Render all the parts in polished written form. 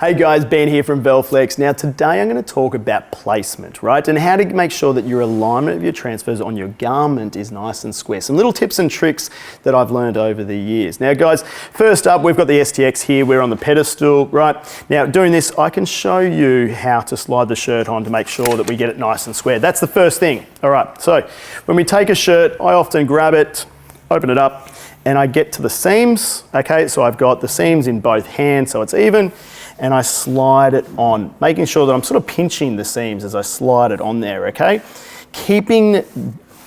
Hey guys, Ben here from Velflex. Now today I'm going to talk about placement, right? And how to make sure that your alignment of your transfers on your garment is nice and square. Some little tips and tricks that I've learned over the years. Now guys, first up we've got the STX here, we're on the pedestal, right? Now doing this, I can show you how to slide the shirt on to make sure that we get it nice and square. That's the first thing. All right, so when we take a shirt, I often grab it, open it up, and I get to the seams, okay? So I've got the seams in both hands so it's even, and I slide it on, making sure that I'm sort of pinching the seams as I slide it on there, okay? Keeping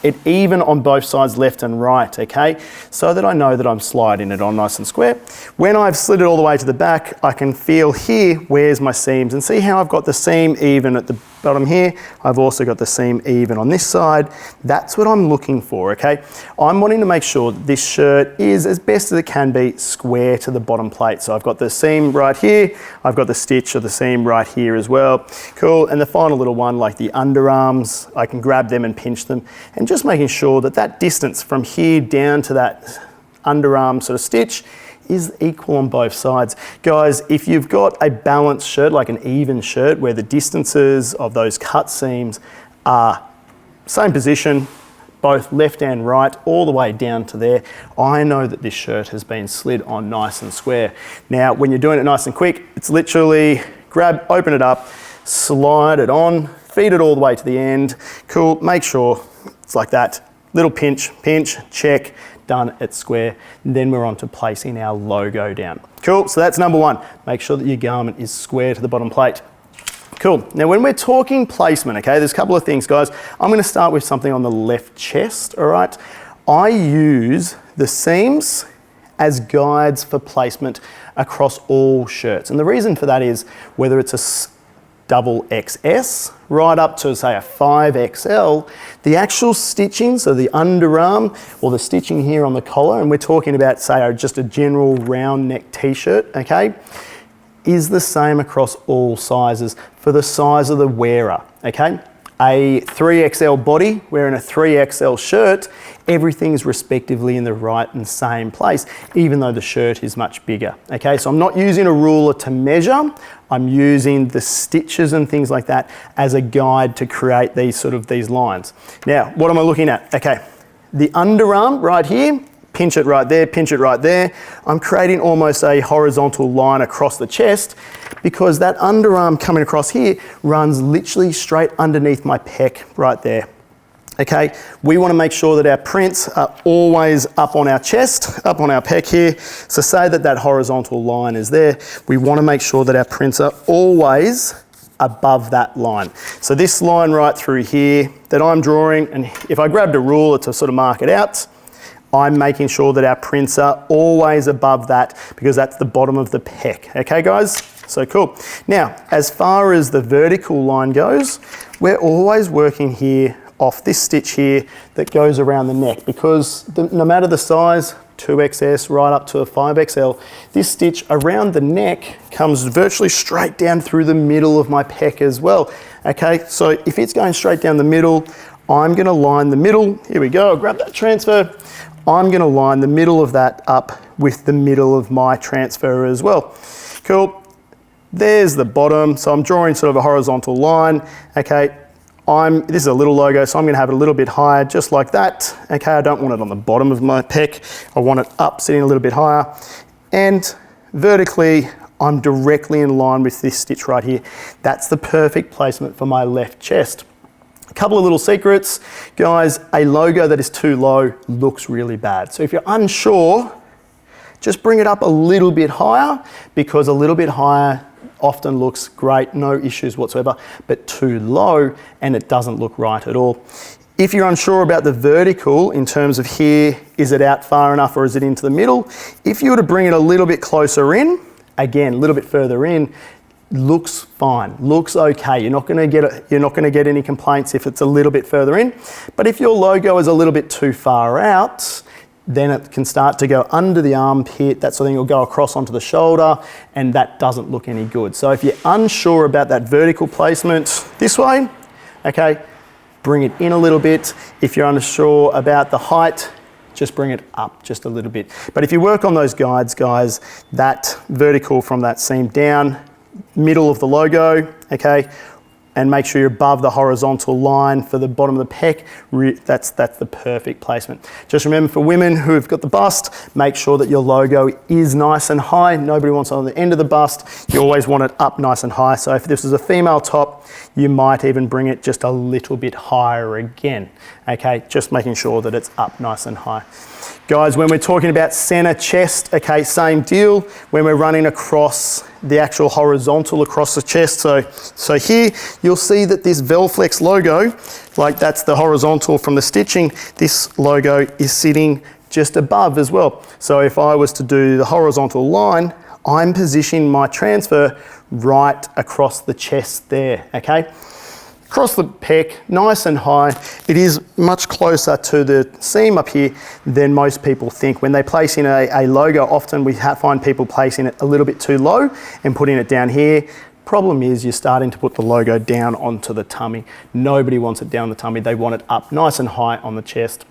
it even on both sides, left and right, okay? So that I know that I'm sliding it on nice and square. When I've slid it all the way to the back, I can feel here, where's my seams, and see how I've got the seam even at the bottom here. I've also got the seam even on this side. That's what I'm looking for, okay? I'm wanting to make sure that this shirt is, as best as it can be, square to the bottom plate. So I've got the seam right here, I've got the stitch of the seam right here as well. Cool, and the final little one, like the underarms, I can grab them and pinch them, and just making sure that that distance from here down to that underarm sort of stitch is equal on both sides. Guys, if you've got a balanced shirt, like an even shirt, where the distances of those cut seams are same position, both left and right, all the way down to there, I know that this shirt has been slid on nice and square. Now, when you're doing it nice and quick, it's literally grab, open it up, slide it on, feed it all the way to the end. Cool, make sure it's like that. Little pinch, pinch, check, done, it's square. And then we're on to placing our logo down. Cool, so that's number one. Make sure that your garment is square to the bottom plate. Cool, now when we're talking placement, okay, there's a couple of things, guys. I'm gonna start with something on the left chest, all right? I use the seams as guides for placement across all shirts. And the reason for that is whether it's a double XS right up to say a 5XL, the actual stitching, so the underarm or the stitching here on the collar, and we're talking about say just a general round neck t-shirt, okay, is the same across all sizes for the size of the wearer, okay? A 3XL body wearing a 3XL shirt, everything's respectively in the right and same place, even though the shirt is much bigger, okay? So I'm not using a ruler to measure, I'm using the stitches and things like that as a guide to create these these lines. Now, what am I looking at? Okay, the underarm right here, pinch it right there, pinch it right there. I'm creating almost a horizontal line across the chest because that underarm coming across here runs literally straight underneath my pec right there. Okay, we want to make sure that our prints are always up on our chest, up on our pec here. So say that that horizontal line is there. We want to make sure that our prints are always above that line. So this line right through here that I'm drawing, and if I grabbed a ruler to sort of mark it out, I'm making sure that our prints are always above that because that's the bottom of the pec. Okay guys? So cool. Now, as far as the vertical line goes, we're always working here off this stitch here that goes around the neck because no matter the size, 2XS right up to a 5XL, this stitch around the neck comes virtually straight down through the middle of my pec as well. Okay, so if it's going straight down the middle, I'm gonna line the middle. Here we go, I'll grab that transfer. I'm gonna line the middle of that up with the middle of my transfer as well. Cool, there's the bottom. So I'm drawing sort of a horizontal line. Okay, this is a little logo, so I'm gonna have it a little bit higher, just like that. Okay, I don't want it on the bottom of my pec. I want it up, sitting a little bit higher. And vertically, I'm directly in line with this stitch right here. That's the perfect placement for my left chest. A couple of little secrets, guys, a logo that is too low looks really bad. So if you're unsure, just bring it up a little bit higher because a little bit higher often looks great, no issues whatsoever, but too low and it doesn't look right at all. If you're unsure about the vertical in terms of here, is it out far enough or is it into the middle? If you were to bring it a little bit closer in, again, a little bit further in, looks fine, looks okay. You're not going to get any complaints if it's a little bit further in. But if your logo is a little bit too far out, then it can start to go under the armpit, that sort of thing, will go across onto the shoulder, and that doesn't look any good. So if you're unsure about that vertical placement this way, okay, bring it in a little bit. If you're unsure about the height, just bring it up just a little bit. But if you work on those guides, guys, that vertical from that seam down middle of the logo, okay? And make sure you're above the horizontal line for the bottom of the pec. That's the perfect placement. Just remember, for women who've got the bust, make sure that your logo is nice and high. Nobody wants it on the end of the bust. You always want it up nice and high. So if this is a female top, you might even bring it just a little bit higher again, okay? Just making sure that it's up nice and high. Guys, when we're talking about center chest, okay, same deal. When we're running across the actual horizontal across the chest. So here you'll see that this Velflex logo, like that's the horizontal from the stitching, this logo is sitting just above as well. So if I was to do the horizontal line, I'm positioning my transfer right across the chest there, okay? Across the pec, nice and high. It is much closer to the seam up here than most people think. When they place in a logo, often we find people placing it a little bit too low and putting it down here. Problem is you're starting to put the logo down onto the tummy. Nobody wants it down the tummy. They want it up nice and high on the chest.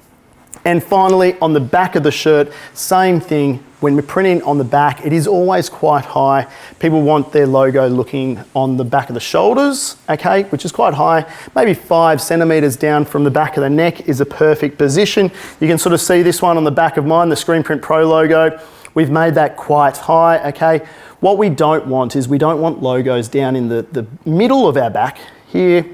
And finally, on the back of the shirt, same thing. When we're printing on the back, it is always quite high. People want their logo looking on the back of the shoulders, okay, which is quite high. Maybe 5 centimeters down from the back of the neck is a perfect position. You can sort of see this one on the back of mine, the Screen Print Pro logo. We've made that quite high, okay. What we don't want is we don't want logos down in the middle of our back here,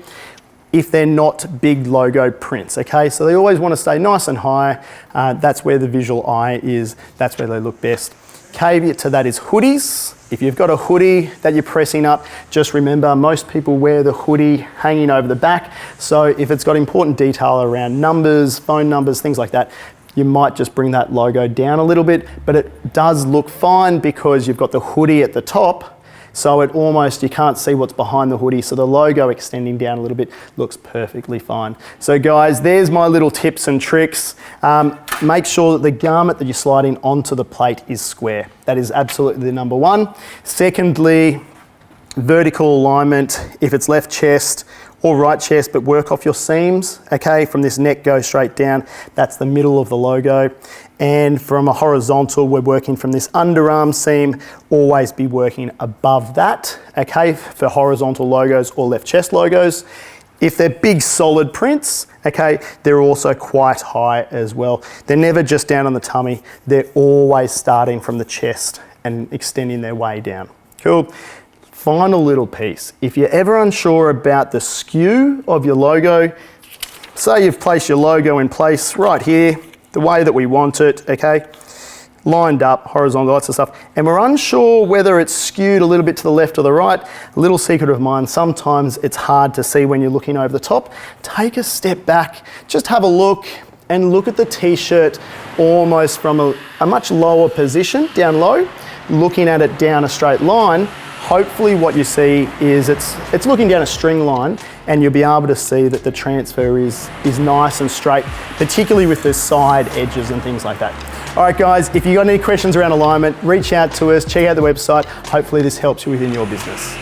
if they're not big logo prints, okay? So they always want to stay nice and high. That's where the visual eye is. That's where they look best. Caveat to that is hoodies. If you've got a hoodie that you're pressing up, just remember most people wear the hoodie hanging over the back. So if it's got important detail around numbers, phone numbers, things like that, you might just bring that logo down a little bit, but it does look fine because you've got the hoodie at the top. So it almost, you can't see what's behind the hoodie. So the logo extending down a little bit looks perfectly fine. So guys, there's my little tips and tricks. Make sure that the garment that you're sliding onto the plate is square. That is absolutely the number one. Secondly, vertical alignment. If it's left chest or right chest, but work off your seams, okay? From this neck, go straight down. That's the middle of the logo. And from a horizontal, we're working from this underarm seam, always be working above that, okay? For horizontal logos or left chest logos. If they're big solid prints, okay, they're also quite high as well. They're never just down on the tummy. They're always starting from the chest and extending their way down. Cool. Final little piece. If you're ever unsure about the skew of your logo, say you've placed your logo in place right here, the way that we want it, okay? Lined up, horizontal, lots of stuff. And we're unsure whether it's skewed a little bit to the left or the right. A little secret of mine, sometimes it's hard to see when you're looking over the top. Take a step back, just have a look and look at the t-shirt almost from a much lower position, down low, looking at it down a straight line. Hopefully what you see is it's looking down a string line and you'll be able to see that the transfer is nice and straight, particularly with the side edges and things like that. All right guys, if you've got any questions around alignment, reach out to us, check out the website. Hopefully this helps you within your business.